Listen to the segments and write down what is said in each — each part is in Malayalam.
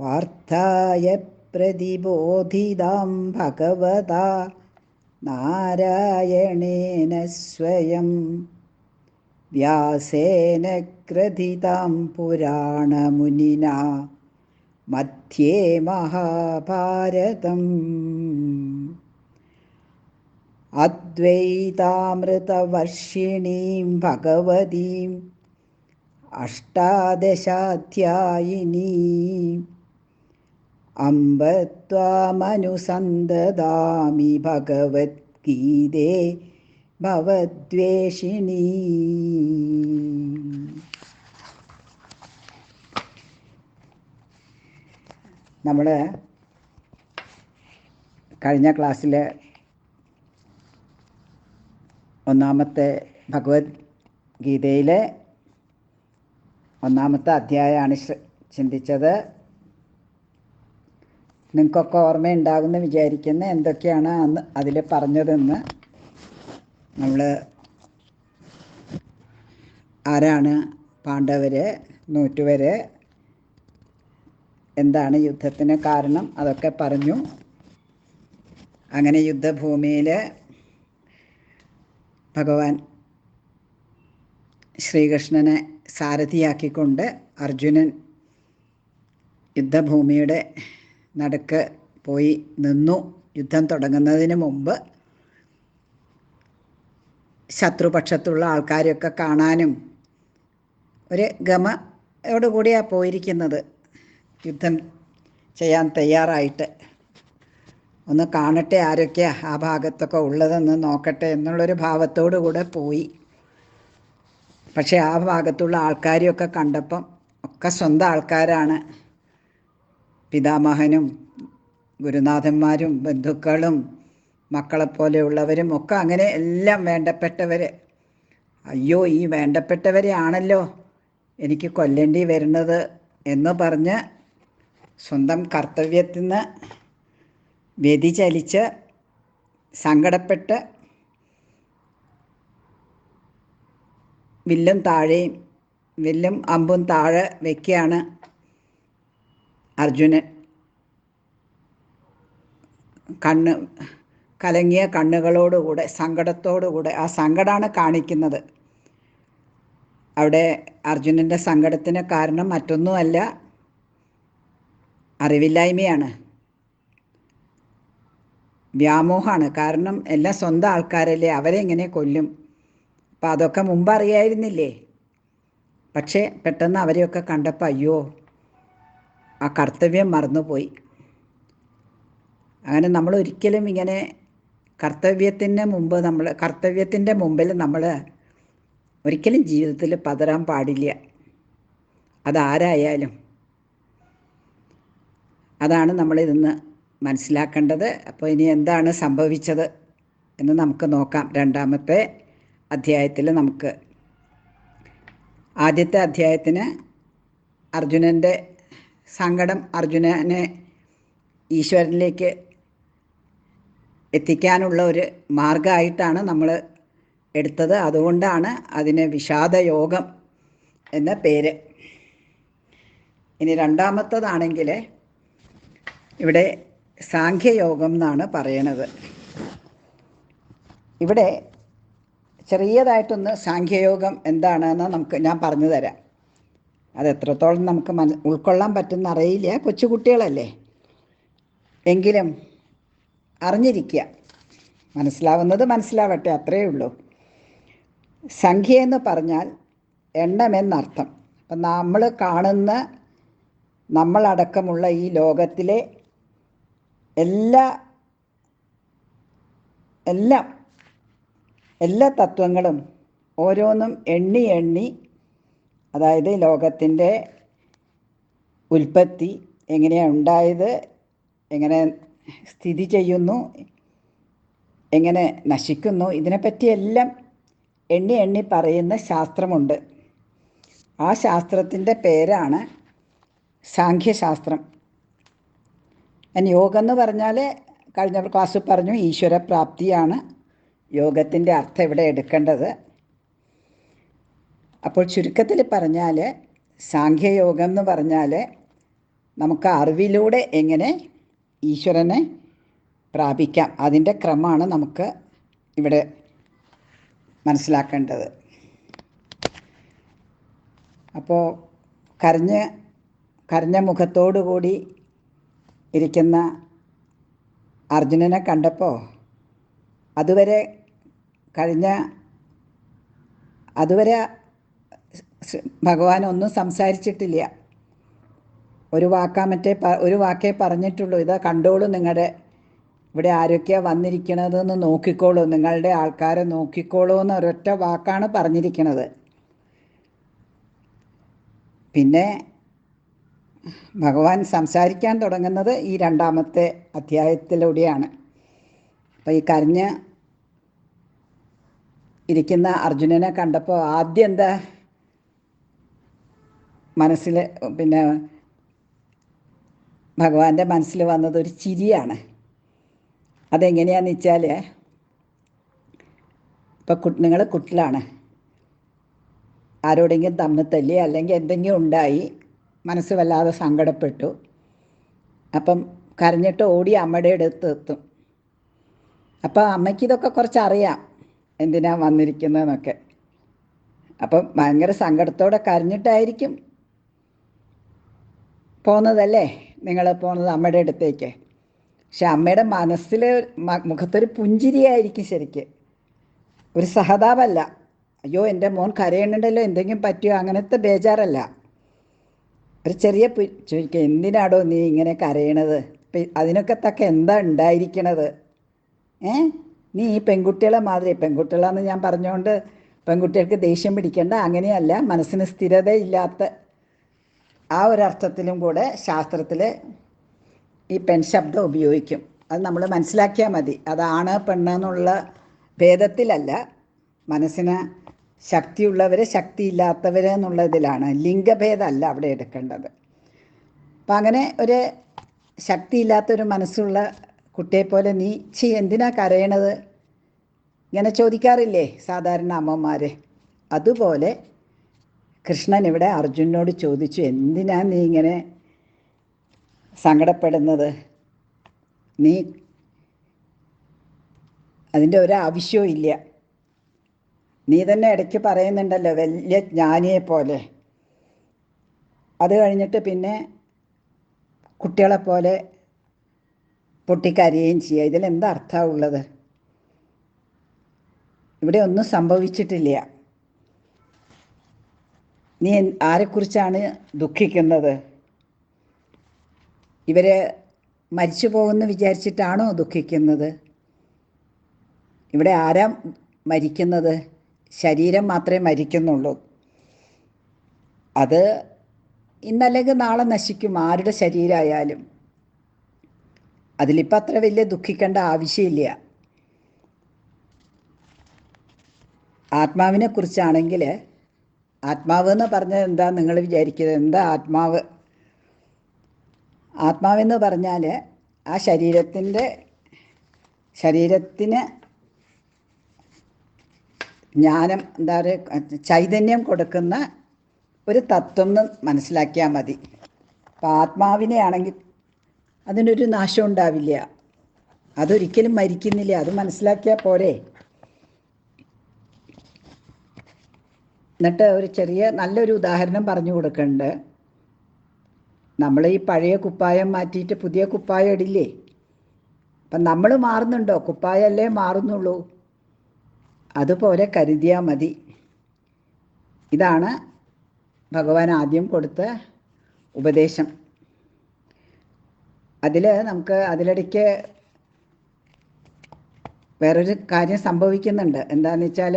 പാർത്ഥായ പ്രതിബോധിതാം ഭഗവതാ നാരായണേന സ്വയം വ്യാസേന ഗ്രഥിതാം പുരാണമുനിനാ മധ്യേ മഹാഭാരതം. അദ്വൈതാമൃതവർഷിണീം ഭഗവതീം അഷ്ടാദശാധ്യായിനീം അംബ ത്വാമനുസന്തദാമി ഭഗവദ്ഗീതേ ഭവദ്വേഷിണീ. നമ്മൾ കഴിഞ്ഞ ക്ലാസ്സിൽ ഒന്നാമത്തെ ഭഗവത്ഗീതയിലെ ഒന്നാമത്തെ അധ്യായമാണ് ചിന്തിച്ചത്. നിങ്ങൾക്കൊക്കെ ഓർമ്മയുണ്ടാകുമെന്ന് വിചാരിക്കുന്ന എന്തൊക്കെയാണ് അന്ന് അതിൽ പറഞ്ഞതെന്ന്. നമ്മൾ ആരാണ് പാണ്ഡവർ, നൂറ്റുവർ, എന്താണ് യുദ്ധത്തിന് കാരണം, അതൊക്കെ പറഞ്ഞു. അങ്ങനെ യുദ്ധഭൂമിയിൽ ഭഗവാൻ ശ്രീകൃഷ്ണനെ സാരഥിയാക്കിക്കൊണ്ട് അർജുനൻ യുദ്ധഭൂമിയുടെ നടുക്ക് പോയി നിന്നു. യുദ്ധം തുടങ്ങുന്നതിന് മുമ്പ് ശത്രുപക്ഷത്തുള്ള ആൾക്കാരെയൊക്കെ കാണാനും ഒരു ഗമയോടുകൂടിയാണ് പോയിരിക്കുന്നത്. യുദ്ധം ചെയ്യാൻ തയ്യാറായിട്ട് ഒന്ന് കാണട്ടെ ആരൊക്കെയാ ആ ഭാഗത്തൊക്കെ ഉള്ളതെന്ന് നോക്കട്ടെ എന്നുള്ളൊരു ഭാവത്തോടു കൂടെ പോയി. പക്ഷേ ആ ഭാഗത്തുള്ള ആൾക്കാരെയൊക്കെ കണ്ടപ്പം ഒക്കെ സ്വന്തം ആൾക്കാരാണ്. പിതാമഹനും ഗുരുനാഥന്മാരും ബന്ധുക്കളും മക്കളെപ്പോലെയുള്ളവരും ഒക്കെ അങ്ങനെ എല്ലാം വേണ്ടപ്പെട്ടവർ. അയ്യോ, ഈ വേണ്ടപ്പെട്ടവരെ ആണല്ലോ എനിക്ക് കൊല്ലേണ്ടി വരുന്നത് എന്ന് പറഞ്ഞ് സ്വന്തം കർത്തവ്യത്തിൽ നിന്ന് വ്യതിചലിച്ച് സങ്കടപ്പെട്ട് വില്ലും അമ്പും താഴെ വയ്ക്കുകയാണ് അർജുനൻ. കലങ്ങിയ കണ്ണുകളോടുകൂടെ, സങ്കടത്തോടുകൂടെ, ആ സങ്കടമാണ് കാണിക്കുന്നത്. അവിടെ അർജുനൻ്റെ സങ്കടത്തിന് കാരണം മറ്റൊന്നുമല്ല, അറിവില്ലായ്മയാണ്, വ്യാമോഹമാണ്. കാരണം എല്ലാം സ്വന്തം ആൾക്കാരല്ലേ, അവരെ എങ്ങനെ കൊല്ലും? അപ്പം അതൊക്കെ മുമ്പ് അറിയായിരുന്നില്ലേ? പക്ഷേ പെട്ടെന്ന് അവരെയൊക്കെ കണ്ടപ്പോൾ അയ്യോ, ആ കർത്തവ്യം മറന്നുപോയി. അങ്ങനെ നമ്മൾ ഒരിക്കലും ഇങ്ങനെ കർത്തവ്യത്തിൻ്റെ മുമ്പിൽ നമ്മൾ ഒരിക്കലും ജീവിതത്തിൽ പതറാൻ പാടില്ല. അതാരായാലും. അതാണ് നമ്മളിന്ന് മനസ്സിലാക്കേണ്ടത്. അപ്പോൾ ഇനി എന്താണ് സംഭവിച്ചത് എന്ന് നമുക്ക് നോക്കാം. രണ്ടാമത്തെ അധ്യായത്തിൽ നമുക്ക് ആദ്യത്തെ അധ്യായത്തിന് അർജുനൻ്റെ സങ്കടം അർജുനനെ ഈശ്വരനിലേക്ക് എത്തിക്കാനുള്ള ഒരു മാർഗമായിട്ടാണ് നമ്മൾ എടുത്തത്. അതുകൊണ്ടാണ് അതിന് വിഷാദയോഗം എന്ന പേര്. ഇനി രണ്ടാമത്തതാണെങ്കിൽ ഇവിടെ സാഖ്യയോഗം എന്നാണ് പറയണത്. ഇവിടെ ചെറിയതായിട്ടൊന്ന് സാഖ്യയോഗം എന്താണെന്ന് ഞാൻ പറഞ്ഞു തരാം. അത് എത്രത്തോളം നമുക്ക് ഉൾക്കൊള്ളാൻ പറ്റുന്ന അറിയില്ല, കൊച്ചുകുട്ടികളല്ലേ. എങ്കിലും അറിഞ്ഞിരിക്കുക, മനസ്സിലാവുന്നത് മനസ്സിലാവട്ടെ, അത്രയേ ഉള്ളൂ. സംഖ്യ എന്ന് പറഞ്ഞാൽ എണ്ണമെന്നർത്ഥം. അപ്പം നമ്മൾ കാണുന്ന, നമ്മളടക്കമുള്ള ഈ ലോകത്തിലെ എല്ലാ തത്വങ്ങളും ഓരോന്നും എണ്ണി എണ്ണി, അതായത് ലോകത്തിൻ്റെ ഉൽപ്പത്തി എങ്ങനെയാണ് ഉണ്ടായത്, എങ്ങനെ സ്ഥിതി ചെയ്യുന്നു, എങ്ങനെ നശിക്കുന്നു, ഇതിനെപ്പറ്റിയെല്ലാം എണ്ണി എണ്ണി പറയുന്ന ശാസ്ത്രമുണ്ട്. ആ ശാസ്ത്രത്തിൻ്റെ പേരാണ് സാഖ്യശാസ്ത്രം. യോഗം എന്ന് പറഞ്ഞാൽ കഴിഞ്ഞ ക്ലാസ്സിൽ പറഞ്ഞു, ഈശ്വരപ്രാപ്തിയാണ് യോഗത്തിൻ്റെ അർത്ഥം ഇവിടെ എടുക്കേണ്ടത്. അപ്പോൾ ചുരുക്കത്തിൽ പറഞ്ഞാൽ സാഖ്യയോഗം എന്ന് പറഞ്ഞാൽ നമുക്ക് അറിവിലൂടെ എങ്ങനെ ഈശ്വരനെ പ്രാപിക്കാം, അതിൻ്റെ ക്രമമാണ് നമുക്ക് ഇവിടെ മനസ്സിലാക്കേണ്ടത്. അപ്പോൾ കരഞ്ഞ മുഖത്തോടുകൂടി ഇരിക്കുന്ന അർജുനനെ കണ്ടപ്പോൾ അതുവരെ ഭഗവാൻ ഒന്നും സംസാരിച്ചിട്ടില്ല. ഒരു വാക്കേ പറഞ്ഞിട്ടുള്ളൂ. ഇതാ കണ്ടോളൂ, നിങ്ങളുടെ ഇവിടെ ആരൊക്കെയാണ് വന്നിരിക്കണതെന്ന് നോക്കിക്കോളൂ, നിങ്ങളുടെ ആൾക്കാരെ നോക്കിക്കോളൂ എന്ന് ഒരൊറ്റ വാക്കാണ് പറഞ്ഞിരിക്കുന്നത്. പിന്നെ ഭഗവാൻ സംസാരിക്കാൻ തുടങ്ങുന്നത് ഈ 2-ാമത്തെ അധ്യായത്തിലൂടെയാണ്. അപ്പോൾ ഈ കരഞ്ഞ് ഇരിക്കുന്ന അർജുനനെ കണ്ടപ്പോൾ ആദ്യം എന്താ മനസ്സിൽ, പിന്നെ ഭഗവാന്റെ മനസ്സിൽ വന്നത് ഒരു ചിരിയാണ്. അതെങ്ങനെയാണെന്ന് വെച്ചാൽ, ഇപ്പം നിങ്ങൾ കുട്ടിലാണ്, ആരോടെങ്കിലും തമ്മിൽ തല്ലി അല്ലെങ്കിൽ എന്തെങ്കിലും ഉണ്ടായി, മനസ്സ് വല്ലാതെ സങ്കടപ്പെട്ടു. അപ്പം കരഞ്ഞിട്ട് ഓടി അമ്മയുടെ അടുത്ത് എത്തും. അപ്പോൾ അമ്മയ്ക്ക് ഇതൊക്കെ കുറച്ചറിയാം, എന്തിനാ വന്നിരിക്കുന്നതെന്നൊക്കെ. അപ്പം ഭയങ്കര സങ്കടത്തോടെ കരഞ്ഞിട്ടായിരിക്കും പോകുന്നതല്ലേ നിങ്ങൾ പോകുന്നത് അമ്മയുടെ അടുത്തേക്ക്. പക്ഷെ അമ്മയുടെ മനസ്സിൽ മുഖത്തൊരു പുഞ്ചിരിയായിരിക്കും ശരിക്ക്, ഒരു സഹതാപമല്ല. അയ്യോ എൻ്റെ മോൻ കരയണുണ്ടല്ലോ, എന്തെങ്കിലും പറ്റുമോ, അങ്ങനത്തെ ബേജാറല്ല. ഒരു ചെറിയ ചോദിക്കുക, എന്തിനാടോ നീ ഇങ്ങനെ കരയണത്, അതിനൊക്കെ തക്ക എന്താ ഉണ്ടായിരിക്കണത്? നീ ഈ പെൺകുട്ടികളെ മാതിരി, പെൺകുട്ടികളാന്ന് ഞാൻ പറഞ്ഞുകൊണ്ട് പെൺകുട്ടികൾക്ക് ദേഷ്യം പിടിക്കേണ്ട, അങ്ങനെയല്ല, മനസ്സിന് സ്ഥിരതയില്ലാത്ത ആ ഒരർത്ഥത്തിലും കൂടെ ശാസ്ത്രത്തിൽ ഈ പെൺ ശബ്ദം ഉപയോഗിക്കും. അത് നമ്മൾ മനസ്സിലാക്കിയാൽ മതി. അതാണ് പെണ്ണെന്നുള്ള ഭേദത്തിലല്ല, മനസ്സിന് ശക്തിയുള്ളവർ ശക്തിയില്ലാത്തവർ എന്നുള്ളതിലാണ്, ലിംഗഭേദമല്ല അവിടെ എടുക്കേണ്ടത്. അപ്പം അങ്ങനെ ഒരു ശക്തിയില്ലാത്തൊരു മനസ്സുള്ള കുട്ടിയെപ്പോലെ നീ എന്തിനാ കരയണത് ഇങ്ങനെ ചോദിക്കാറില്ലേ സാധാരണ അമ്മമാർ? അതുപോലെ കൃഷ്ണൻ ഇവിടെ അർജുനനോട് ചോദിച്ചു, എന്തിനാ നീ ഇങ്ങനെ സങ്കടപ്പെടുന്നത്? നീ അതിൻ്റെ ഒരാവശ്യവും ഇല്ല. നീ തന്നെ ഇടയ്ക്ക് പറയുന്നുണ്ടല്ലോ വലിയ ജ്ഞാനിയെപ്പോലെ. അത് കഴിഞ്ഞിട്ട് പിന്നെ കുട്ടികളെപ്പോലെ പൊട്ടിക്കരയുകയും ചെയ്യുക. ഇതിലെന്താ അർത്ഥമുള്ളത്? ഇവിടെ ഒന്നും സംഭവിച്ചിട്ടില്ല. നീ ആരെക്കുറിച്ചാണ് ദുഃഖിക്കുന്നത്? ഇവർ മരിച്ചു പോകുമെന്ന് വിചാരിച്ചിട്ടാണോ ദുഃഖിക്കുന്നത്? ഇവിടെ ആരാ മരിക്കുന്നത്? ശരീരം മാത്രമേ മരിക്കുന്നുള്ളൂ. അത് ഇന്നല്ലെങ്കിൽ നാളെ നശിക്കും, ആരുടെ ശരീരമായാലും. അതിലിപ്പോൾ അത്ര വലിയ ദുഃഖിക്കേണ്ട ആവശ്യമില്ല. ആത്മാവിനെ കുറിച്ചാണെങ്കിൽ, ആത്മാവ് എന്ന് പറഞ്ഞാൽ എന്താ നിങ്ങൾ വിചാരിക്കുന്നത്? എന്താ ആത്മാവ്? ആത്മാവെന്ന് പറഞ്ഞാൽ ആ ശരീരത്തിന് ജ്ഞാനം, എന്താ പറയുക, ചൈതന്യം കൊടുക്കുന്ന ഒരു തത്വം എന്ന് മനസ്സിലാക്കിയാൽ മതി. അപ്പം ആത്മാവിനെ ആണെങ്കിൽ അതിനൊരു നാശം ഉണ്ടാവില്ല, അതൊരിക്കലും മരിക്കുന്നില്ല. അത് മനസ്സിലാക്കിയാൽ പോരെ. എന്നിട്ട് ഒരു നല്ലൊരു ഉദാഹരണം പറഞ്ഞു കൊടുക്കുന്നുണ്ട്. നമ്മൾ ഈ പഴയ കുപ്പായം മാറ്റിയിട്ട് പുതിയ കുപ്പായം ഇടില്ലേ? അപ്പം നമ്മൾ മാറുന്നുണ്ടോ? കുപ്പായമല്ലേ മാറുന്നുള്ളൂ. അതുപോലെ കരുതിയാൽ മതി. ഇതാണ് ഭഗവാൻ ആദ്യം കൊടുത്ത ഉപദേശം. നമുക്ക് അതിലിടയ്ക്ക് വേറൊരു കാര്യം സംഭവിക്കുന്നുണ്ട്. എന്താണെന്ന് വെച്ചാൽ,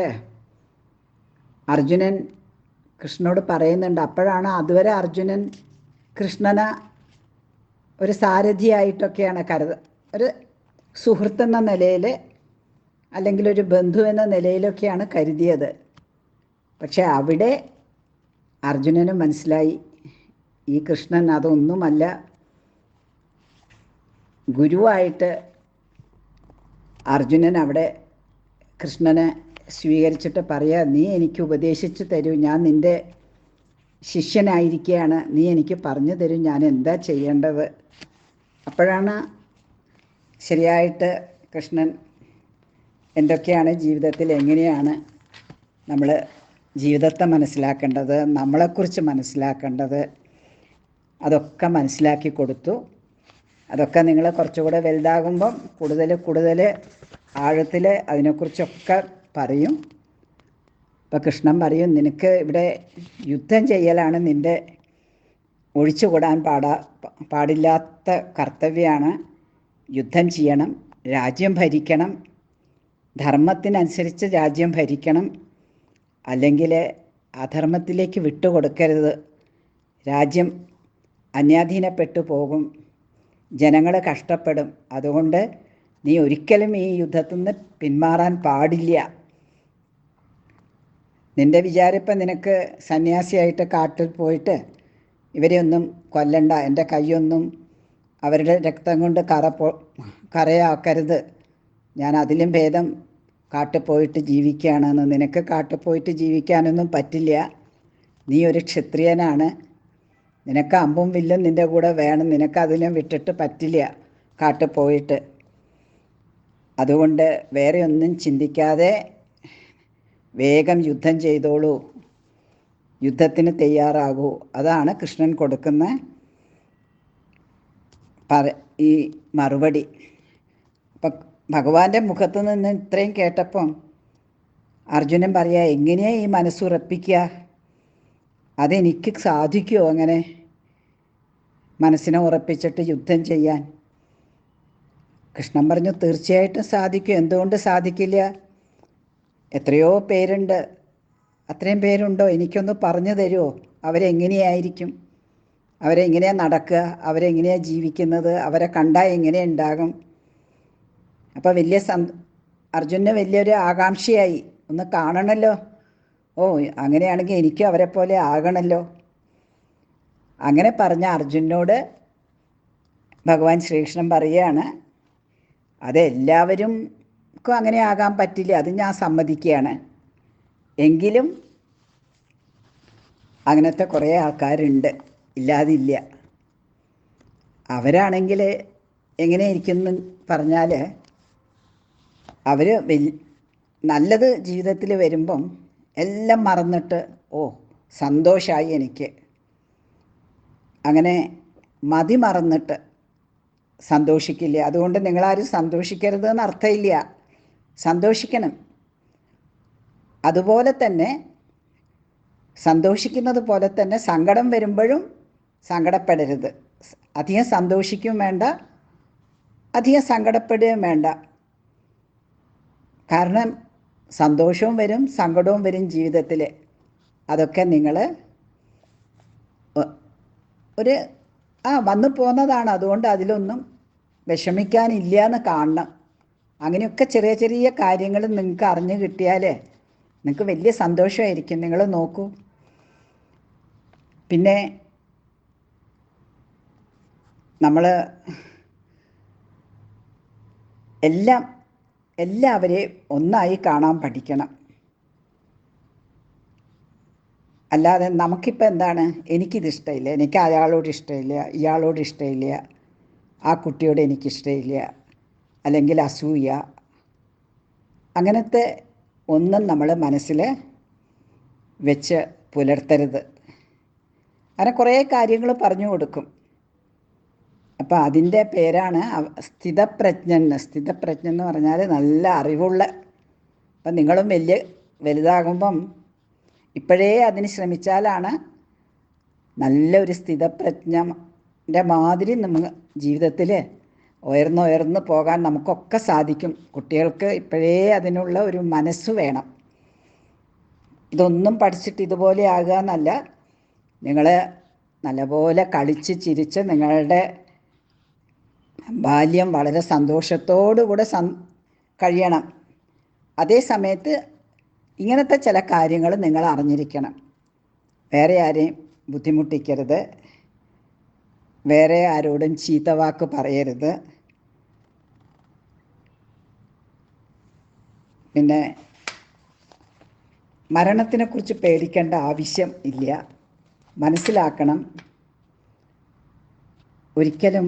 അർജുനൻ കൃഷ്ണനോട് പറയുന്നുണ്ട്. അപ്പോഴാണ്, അതുവരെ അർജുനൻ കൃഷ്ണനെ ഒരു സാരഥിയായിട്ടൊക്കെയാണ് ഒരു സുഹൃത്തെന്ന നിലയിൽ അല്ലെങ്കിൽ ഒരു ബന്ധു എന്ന നിലയിലൊക്കെയാണ് കരുതിയത്. പക്ഷെ അവിടെ അർജുനന് മനസ്സിലായി, ഈ കൃഷ്ണൻ അതൊന്നുമല്ല. ഗുരുവായിട്ട് അർജുനൻ അവിടെ കൃഷ്ണനെ സ്വീകരിച്ചിട്ട് പറയാ, നീ എനിക്ക് ഉപദേശിച്ചു തരൂ, ഞാൻ നിൻ്റെ ശിഷ്യനായിരിക്കുകയാണ്, നീ എനിക്ക് പറഞ്ഞു തരും ഞാൻ എന്താ ചെയ്യേണ്ടത്. അപ്പോഴാണ് ശരിയായിട്ട് കൃഷ്ണൻ എന്തൊക്കെയാണ് ജീവിതത്തിൽ, എങ്ങനെയാണ് നമ്മൾ ജീവിതത്തെ മനസ്സിലാക്കേണ്ടത്, നമ്മളെക്കുറിച്ച് മനസ്സിലാക്കേണ്ടത്, അതൊക്കെ മനസ്സിലാക്കി കൊടുത്തു. അതൊക്കെ നിങ്ങൾ കുറച്ചുകൂടെ വലുതാകുമ്പം കൂടുതൽ ആഴത്തിൽ അതിനെക്കുറിച്ചൊക്കെ പറയും. ഇപ്പം കൃഷ്ണൻ പറയും, നിനക്ക് ഇവിടെ യുദ്ധം ചെയ്യലാണ് നിൻ്റെ ഒഴിച്ചുകൂടാൻ പാടില്ലാത്ത കർത്തവ്യമാണ്. യുദ്ധം ചെയ്യണം, രാജ്യം ഭരിക്കണം, ധർമ്മത്തിനനുസരിച്ച് രാജ്യം ഭരിക്കണം, അല്ലെങ്കിൽ അധർമ്മത്തിലേക്ക് വിട്ടുകൊടുക്കരുത്. രാജ്യം അന്യാധീനപ്പെട്ടു പോകും, ജനങ്ങൾ കഷ്ടപ്പെടും. അതുകൊണ്ട് നീ ഒരിക്കലും ഈ യുദ്ധത്തിൽ നിന്ന് പിന്മാറാൻ പാടില്ല. നിൻ്റെ വിചാരിപ്പം നിനക്ക് സന്യാസിയായിട്ട് കാട്ടിൽ പോയിട്ട് ഇവരെ ഒന്നും കൊല്ലണ്ട, എൻ്റെ കൈയൊന്നും അവരുടെ രക്തം കൊണ്ട് കറയാക്കരുത്, ഞാൻ അതിലും ഭേദം കാട്ടിൽ പോയിട്ട് ജീവിക്കുകയാണെന്ന്. നിനക്ക് കാട്ടിൽ പോയിട്ട് ജീവിക്കാനൊന്നും പറ്റില്ല. നീ ഒരു ക്ഷത്രിയനാണ്, നിനക്ക് അമ്പും വില്ലും നിൻ്റെ കൂടെ വേണം, നിനക്കതിനെ വിട്ടിട്ട് പറ്റില്ല കാട്ടിൽ പോയിട്ട്. അതുകൊണ്ട് വേറെ ഒന്നും ചിന്തിക്കാതെ വേഗം യുദ്ധം ചെയ്തോളൂ, യുദ്ധത്തിന് തയ്യാറാകൂ. അതാണ് കൃഷ്ണൻ കൊടുക്കുന്ന ഈ മറുപടി. അപ്പം ഭഗവാന്റെ മുഖത്ത് നിന്ന് ഇത്രയും കേട്ടപ്പം അർജുനൻ പറയാ, എങ്ങനെയാണ് ഈ മനസ്സുറപ്പിക്കുക, അതെനിക്ക് സാധിക്കുമോ അങ്ങനെ മനസ്സിനെ ഉറപ്പിച്ചിട്ട് യുദ്ധം ചെയ്യാൻ? കൃഷ്ണൻ പറഞ്ഞു, തീർച്ചയായിട്ടും സാധിക്കും. എന്തുകൊണ്ട് സാധിക്കില്ല? എത്രയോ പേരുണ്ട്, അത്രയും പേരുണ്ടോ? എനിക്കൊന്ന് പറഞ്ഞു തരുമോ? അവരെങ്ങനെയായിരിക്കും, അവരെങ്ങനെയാണ് നടക്കുക, അവരെങ്ങനെയാണ് ജീവിക്കുന്നത്, അവരെ കണ്ടാൽ എങ്ങനെ ഉണ്ടാകും? അപ്പോൾ അർജുനന് വലിയൊരു ആകാംക്ഷയായി, ഒന്ന് കാണണമല്ലോ. ഓ, അങ്ങനെയാണെങ്കിൽ എനിക്കും അവരെ പോലെ ആകണമല്ലോ. അങ്ങനെ പറഞ്ഞ അർജുനനോട് ഭഗവാൻ ശ്രീകൃഷ്ണൻ പറയുകയാണ്, അതെല്ലാവർക്കും അങ്ങനെ ആകാൻ പറ്റില്ല, അത് ഞാൻ സമ്മതിക്കുകയാണ്. എങ്കിലും അങ്ങനത്തെ കുറേ ആൾക്കാരുണ്ട്, ഇല്ലാതില്ല. അവരാണെങ്കിൽ എങ്ങനെ ഇരിക്കുന്നു പറഞ്ഞാൽ, അവർ നല്ലത് ജീവിതത്തിൽ വരുമ്പം എല്ലാം മറന്നിട്ട്, ഓ സന്തോഷമായി എനിക്ക്, അങ്ങനെ മതി മറന്നിട്ട് സന്തോഷിക്കില്ല. അതുകൊണ്ട് നിങ്ങളാരും സന്തോഷിക്കരുതെന്ന് അർത്ഥമില്ല, സന്തോഷിക്കണം. അതുപോലെ തന്നെ സന്തോഷിക്കുന്നത് പോലെ തന്നെ സങ്കടം വരുമ്പോഴും സങ്കടപ്പെടരുത്. അധികം സന്തോഷിക്കുകയും വേണ്ട, അധികം സങ്കടപ്പെടുകയും വേണ്ട. കാരണം സന്തോഷവും വരും സങ്കടവും വരും ജീവിതത്തിൽ. അതൊക്കെ നിങ്ങൾ വന്നു പോകുന്നതാണ്. അതുകൊണ്ട് അതിലൊന്നും വിഷമിക്കാനില്ല എന്ന് കാണണം. അങ്ങനെയൊക്കെ ചെറിയ ചെറിയ കാര്യങ്ങൾ നിങ്ങൾക്ക് അറിഞ്ഞു കിട്ടിയാൽ നിങ്ങൾക്ക് വലിയ സന്തോഷമായിരിക്കും. നിങ്ങൾ നോക്കൂ. പിന്നെ നമ്മൾ എല്ലാവരെയും ഒന്നായി കാണാൻ പഠിക്കണം. അല്ലാതെ നമുക്കിപ്പോൾ എന്താണ്, എനിക്കിത് ഇഷ്ടമില്ല, എനിക്ക് അയാളോട് ഇഷ്ടമില്ല, ഇയാളോട് ഇഷ്ടമില്ല, ആ കുട്ടിയോട് എനിക്കിഷ്ടമില്ല, അല്ലെങ്കിൽ അസൂയ, അങ്ങനത്തെ ഒന്നും നമ്മൾ മനസ്സിൽ വെച്ച് പുലർത്തരുത്. അങ്ങനെ കുറേ കാര്യങ്ങൾ പറഞ്ഞു കൊടുക്കും. അപ്പോൾ അതിൻ്റെ പേരാണ് സ്ഥിതപ്രജ്ഞൻ എന്ന് പറഞ്ഞാൽ നല്ല അറിവുള്ള. അപ്പം നിങ്ങളും വലുതാകുമ്പം ഇപ്പോഴേ അതിന് ശ്രമിച്ചാലാണ് നല്ലൊരു സ്ഥിതപ്രജ്ഞൻ്റെ മാതിരി നമ്മൾ ജീവിതത്തിൽ ഉയർന്ന് പോകാൻ നമുക്കൊക്കെ സാധിക്കും. കുട്ടികൾക്ക് ഇപ്പോഴേ അതിനുള്ള ഒരു മനസ്സ് വേണം. ഇതൊന്നും പഠിച്ചിട്ട് ഇതുപോലെ ആകുക എന്നല്ല, നിങ്ങൾ നല്ലപോലെ കളിച്ച് ചിരിച്ച് നിങ്ങളുടെ ബാല്യം വളരെ സന്തോഷത്തോടുകൂടെ കഴിയണം. അതേ സമയത്ത് ഇങ്ങനത്തെ ചില കാര്യങ്ങൾ നിങ്ങൾ അറിഞ്ഞിരിക്കണം. വേറെ ആരെയും ബുദ്ധിമുട്ടിക്കരുത്, വേറെ ആരോടും ചീത്തവാക്ക് പറയരുത്. പിന്നെ മരണത്തിനെക്കുറിച്ച് പേടിക്കേണ്ട ആവശ്യം ഇല്ല. മനസ്സിലാക്കണം, ഒരിക്കലും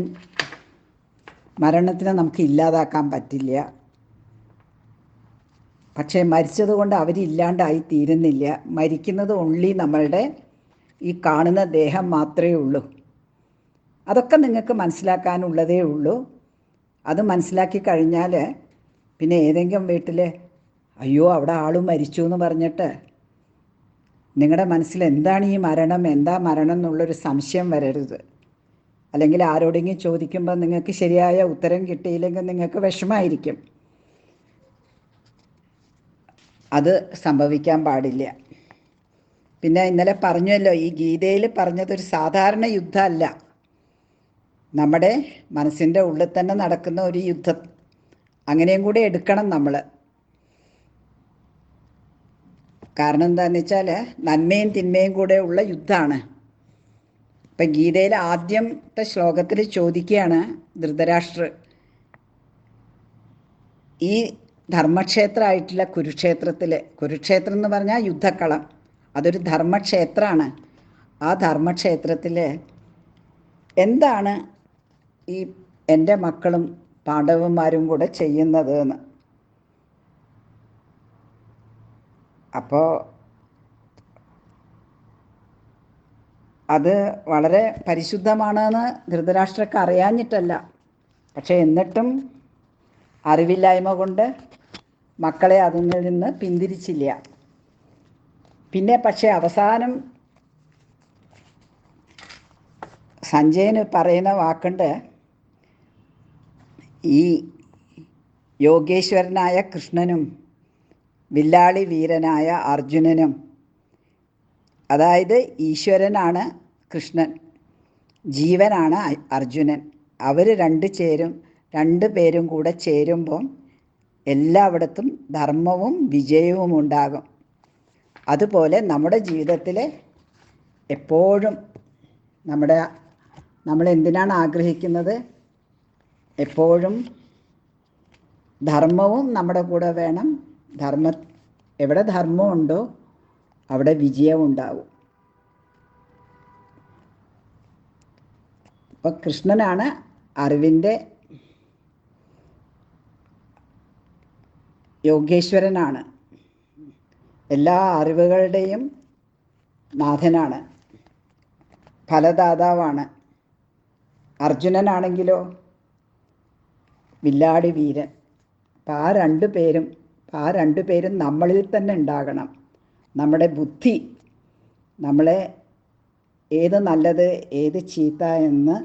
മരണത്തിനെ നമുക്ക് ഇല്ലാതാക്കാൻ പറ്റില്ല. പക്ഷേ മരിച്ചതുകൊണ്ട് അവരില്ലാണ്ടായി തീരുന്നില്ല. മരിക്കുന്നത് ഓൺലി നമ്മളുടെ ഈ കാണുന്ന ദേഹം മാത്രമേ ഉള്ളൂ. അതൊക്കെ നിങ്ങൾക്ക് മനസ്സിലാക്കാനുള്ളതേ ഉള്ളൂ. അത് മനസ്സിലാക്കി കഴിഞ്ഞാൽ പിന്നെ ഏതെങ്കിലും വീട്ടിൽ അയ്യോ അവിടെ ആൾ മരിച്ചു എന്ന് പറഞ്ഞിട്ട് നിങ്ങളുടെ മനസ്സിൽ എന്താണ് ഈ മരണം, എന്താ മരണം എന്നുള്ളൊരു സംശയം വരരുത്. അല്ലെങ്കിൽ ആരോടെങ്കിലും ചോദിക്കുമ്പോൾ നിങ്ങൾക്ക് ശരിയായ ഉത്തരം കിട്ടിയില്ലെങ്കിൽ നിങ്ങൾക്ക് വിഷമമായിരിക്കും. അത് സംഭവിക്കാൻ പാടില്ല. പിന്നെ ഇന്നലെ പറഞ്ഞല്ലോ, ഈ ഗീതയിൽ പറഞ്ഞതൊരു സാധാരണ യുദ്ധമല്ല, നമ്മുടെ മനസ്സിൻ്റെ ഉള്ളിൽ തന്നെ നടക്കുന്ന ഒരു യുദ്ധം. അങ്ങനെയും കൂടെ എടുക്കണം നമ്മൾ. കാരണം എന്താണെന്ന് വെച്ചാൽ നന്മയും തിന്മയും കൂടെ ഉള്ള യുദ്ധമാണ്. ഇപ്പം ഗീതയിൽ ആദ്യത്തെ ശ്ലോകത്തിൽ ചോദിക്കുകയാണ് ധൃതരാഷ്ട്രർ, ഈ ധർമ്മക്ഷേത്രമായിട്ടുള്ള കുരുക്ഷേത്രം എന്ന് പറഞ്ഞാൽ യുദ്ധക്കളം, അതൊരു ധർമ്മക്ഷേത്രമാണ്. ആ ധർമ്മക്ഷേത്രത്തിൽ എന്താണ് ഈ എൻ്റെ മക്കളും പാണ്ഡവന്മാരും കൂടെ ചെയ്യുന്നത് എന്ന്. അപ്പോൾ അത് വളരെ പരിശുദ്ധമാണെന്ന് ധൃതരാഷ്ട്രർക്ക് അറിയാഞ്ഞിട്ടല്ല, പക്ഷേ എന്നിട്ടും അറിവില്ലായ്മ കൊണ്ട് മക്കളെ അതിൽ നിന്ന് പിന്തിരിച്ചില്ല. പിന്നെ പക്ഷേ അവസാനം സഞ്ജയന് പറയുന്ന വാക്കുണ്ട്, ഈ യോഗേശ്വരനായ കൃഷ്ണനും വില്ലാളി വീരനായ അർജുനനും, അതായത് ഈശ്വരനാണ് കൃഷ്ണൻ, ജീവനാണ് അർജുനൻ, അവർ രണ്ടു പേരും കൂടെ ചേരുമ്പം എല്ലായിടത്തും ധർമ്മവും വിജയവും ഉണ്ടാകും. അതുപോലെ നമ്മുടെ ജീവിതത്തിൽ എപ്പോഴും നമ്മൾ എന്തിനാണ് ആഗ്രഹിക്കുന്നത്, എപ്പോഴും ധർമ്മവും നമ്മുടെ കൂടെ വേണം. എവിടെ ധർമ്മമുണ്ടോ അവിടെ വിജയം ഉണ്ടാവും. അപ്പോൾ കൃഷ്ണനാണ് അറിവിൻ്റെ യോഗേശ്വരനാണ്, എല്ലാ അറിവുകളുടെയും നാഥനാണ്, ഫലദാതാവാണ്. അർജുനനാണെങ്കിലോ വില്ലാടി വീരൻ. അപ്പം ആ രണ്ടു പേരും നമ്മളിൽ തന്നെ ഉണ്ടാകണം. നമ്മുടെ ബുദ്ധി നമ്മളെ ഏത് നല്ലത് ഏത് ചീത്ത എന്ന്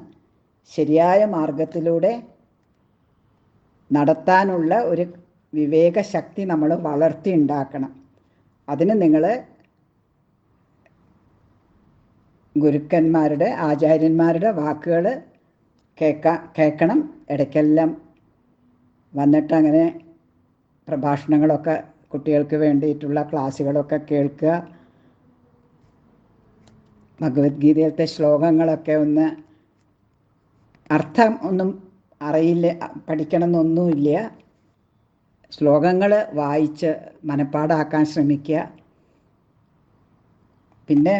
ശരിയായ മാർഗത്തിലൂടെ നടത്താനുള്ള ഒരു വിവേകശക്തി നമ്മൾ വളർത്തിയുണ്ടാക്കണം. അതിന് നിങ്ങൾ ഗുരുക്കന്മാരുടെ ആചാര്യന്മാരുടെ വാക്കുകൾ കേൾക്കണം. ഇടയ്ക്കെല്ലാം വന്നിട്ട് അങ്ങനെ പ്രഭാഷണങ്ങളൊക്കെ കുട്ടികൾക്ക് വേണ്ടിയിട്ടുള്ള ക്ലാസ്സുകളൊക്കെ കേൾക്കുക. ഭഗവത്ഗീതയിലത്തെ ശ്ലോകങ്ങളൊക്കെ ഒന്ന് അർത്ഥം ഒന്നും അറിയില്ല, പഠിക്കണമെന്നൊന്നുമില്ല, ശ്ലോകങ്ങൾ വായിച്ച് മനഃപ്പാടാക്കാൻ ശ്രമിക്കുക. പിന്നെ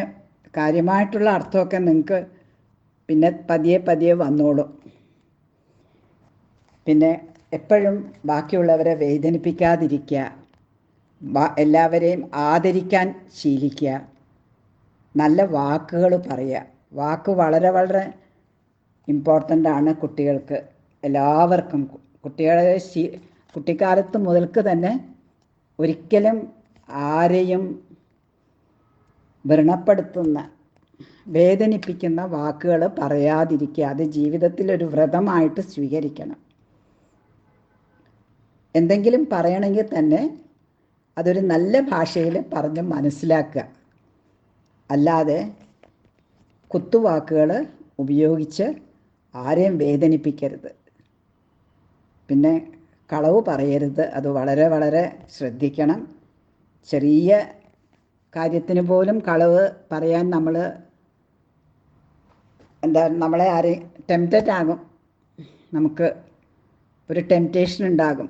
കാര്യമായിട്ടുള്ള അർത്ഥമൊക്കെ നിങ്ങൾക്ക് പിന്നെ പതിയെ വന്നോളും. പിന്നെ എപ്പോഴും ബാക്കിയുള്ളവരെ വേദനിപ്പിക്കാതിരിക്കുക, എല്ലാവരെയും ആദരിക്കാൻ ശീലിക്കുക, നല്ല വാക്കുകൾ പറയുക. വാക്ക് വളരെ വളരെ ഇമ്പോർട്ടൻ്റ് ആണ് കുട്ടികൾക്ക്, എല്ലാവർക്കും. കുട്ടിക്കാലത്ത് മുതൽക്ക് തന്നെ ഒരിക്കലും ആരെയും വ്രണപ്പെടുത്തുന്ന വേദനിപ്പിക്കുന്ന വാക്കുകൾ പറയാതിരിക്കുക. അത് ജീവിതത്തിലൊരു വ്രതമായിട്ട് സ്വീകരിക്കണം. എന്തെങ്കിലും പറയണമെങ്കിൽ തന്നെ അതൊരു നല്ല ഭാഷയിൽ പറഞ്ഞ് മനസ്സിലാക്കുക, അല്ലാതെ കുത്തുവാക്കുകൾ ഉപയോഗിച്ച് ആരെയും വേദനിപ്പിക്കരുത്. പിന്നെ കളവ് പറയരുത്, അത് വളരെ വളരെ ശ്രദ്ധിക്കണം. ചെറിയ കാര്യത്തിന് പോലും കളവ് പറയാൻ നമ്മളെ ആരെയും ടെംപ്റ്റഡ് ആകും, നമുക്ക് ഒരു ടെംപ്റ്റേഷൻ ഉണ്ടാകും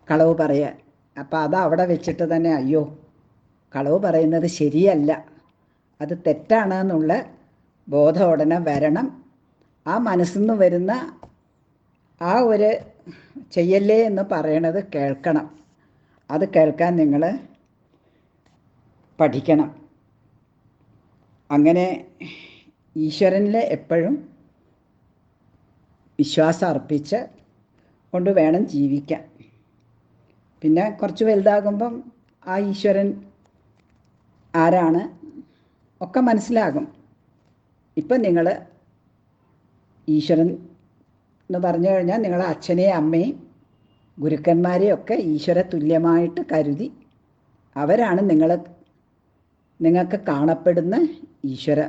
കളവ് പറയാൻ. അപ്പോൾ അത് അവിടെ വെച്ചിട്ട് തന്നെ അയ്യോ കളവ് പറയുന്നത് ശരിയല്ല, അത് തെറ്റാണ് എന്നുള്ള ബോധം ഉടനെ വരണം. ആ മനസ്സിൽ നിന്ന് വരുന്ന ആ ഒരു ചെയ്യല്ലേ എന്ന് പറയണത് കേൾക്കണം. അത് കേൾക്കാൻ നിങ്ങൾ പഠിക്കണം. അങ്ങനെ ഈശ്വരനിൽ എപ്പോഴും വിശ്വാസം അർപ്പിച്ച് കൊണ്ട് വേണം ജീവിക്കാൻ. പിന്നെ കുറച്ച് വലുതാകുമ്പം ആ ഈശ്വരൻ ആരാണ് ഒക്കെ മനസ്സിലാകും. ഇപ്പം നിങ്ങൾ ഈശ്വരൻ എന്ന് പറഞ്ഞു കഴിഞ്ഞാൽ നിങ്ങളെ അച്ഛനെയും അമ്മയും ഗുരുക്കന്മാരെയും ഒക്കെ ഈശ്വര തുല്യമായിട്ട് കരുതി അവരാണ് നിങ്ങൾക്ക് കാണപ്പെടുന്ന ഈശ്വര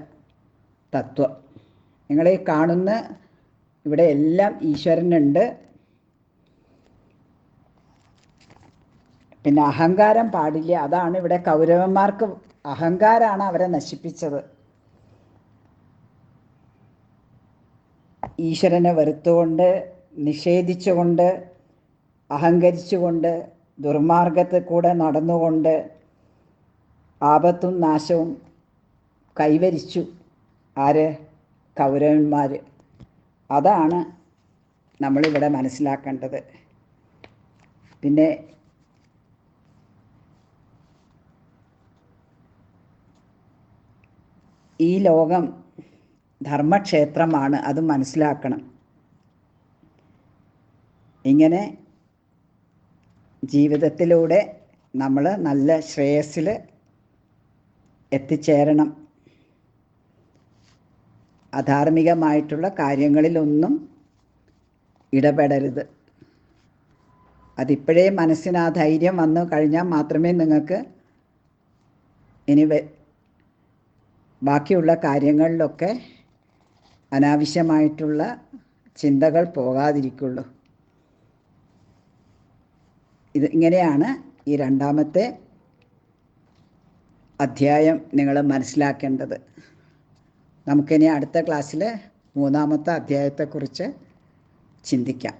തത്വം. നിങ്ങളെ കാണുന്ന ഇവിടെ എല്ലാം ഈശ്വരനുണ്ട്. പിന്നെ അഹങ്കാരം പാടില്ല. അതാണ് ഇവിടെ കൗരവന്മാർക്ക് അഹങ്കാരമാണ് അവരെ നശിപ്പിച്ചത്. ഈശ്വരനെ വെറുത്തുകൊണ്ട്, നിഷേധിച്ചുകൊണ്ട്, അഹങ്കരിച്ചുകൊണ്ട്, ദുർമാർഗത്തിൽ കൂടെ നടന്നുകൊണ്ട് ആപത്തും നാശവും കൈവരിച്ചു. ആര്? കൗരവന്മാർ. അതാണ് നമ്മളിവിടെ മനസ്സിലാക്കേണ്ടത്. പിന്നെ ഈ ലോകം ധർമ്മക്ഷേത്രമാണ്, അത് മനസ്സിലാക്കണം. ഇങ്ങനെ ജീവിതത്തിലൂടെ നമ്മൾ നല്ല ശ്രേയസ്സിൽ എത്തിച്ചേരണം. അധാർമികമായിട്ടുള്ള കാര്യങ്ങളിലൊന്നും ഇടപെടരുത്. അതിപ്പോഴേ മനസ്സിന് ആ ധൈര്യം വന്നു കഴിഞ്ഞാൽ മാത്രമേ നിങ്ങൾക്ക് ഇനി ബാക്കിയുള്ള കാര്യങ്ങളിലൊക്കെ അനാവശ്യമായിട്ടുള്ള ചിന്തകൾ പോകാതിരിക്കുള്ളൂ. ഇങ്ങനെയാണ് ഈ രണ്ടാമത്തെ അധ്യായം നിങ്ങൾ മനസ്സിലാക്കേണ്ടത്. നമുക്കിനി അടുത്ത ക്ലാസ്സിൽ മൂന്നാമത്തെ അധ്യായത്തെക്കുറിച്ച് ചിന്തിക്കാം.